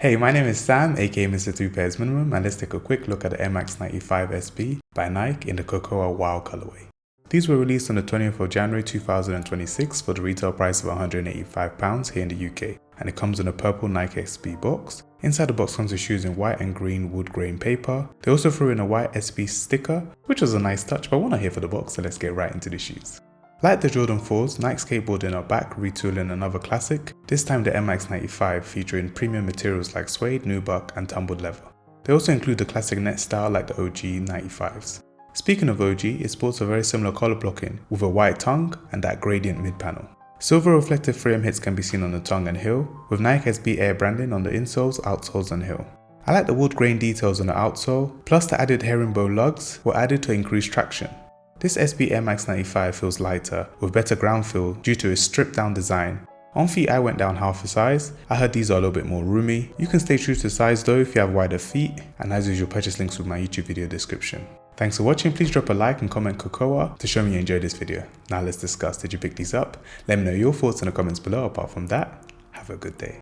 Hey, my name is Sam, aka Mr. 3 Pairs Minimum, and let's take a quick look at the Air Max 95 SB by Nike in the Cacao Wow colorway. These were released on the 20th of January 2026 for the retail price of £185 here in the UK, and it comes in a purple Nike SB box. Inside the box comes the shoes in white and green wood grain paper. They also threw in a white SB sticker, which was a nice touch, but we're not here for the box, so let's get right into the shoes. Like the Jordan 4s, Nike skateboarding are back retooling another classic, this time the Air Max 95 featuring premium materials like suede, nubuck and tumbled leather. They also include the classic net style like the OG 95s. Speaking of OG, it sports a very similar color blocking with a white tongue and that gradient mid panel. Silver reflective frame hits can be seen on the tongue and heel, with Nike SB Air branding on the insoles, outsoles and heel. I like the wood grain details on the outsole, plus the added herringbone lugs were added to increase traction. This SB Air Max 95 feels lighter, with better ground feel due to its stripped down design. On feet I went down half a size. I heard these are a little bit more roomy. You can stay true to size though if you have wider feet, and as usual purchase links with my YouTube video description. Thanks for watching, please drop a like and comment Cacao to show me you enjoyed this video. Now let's discuss, did you pick these up? Let me know your thoughts in the comments below. Apart from that, have a good day.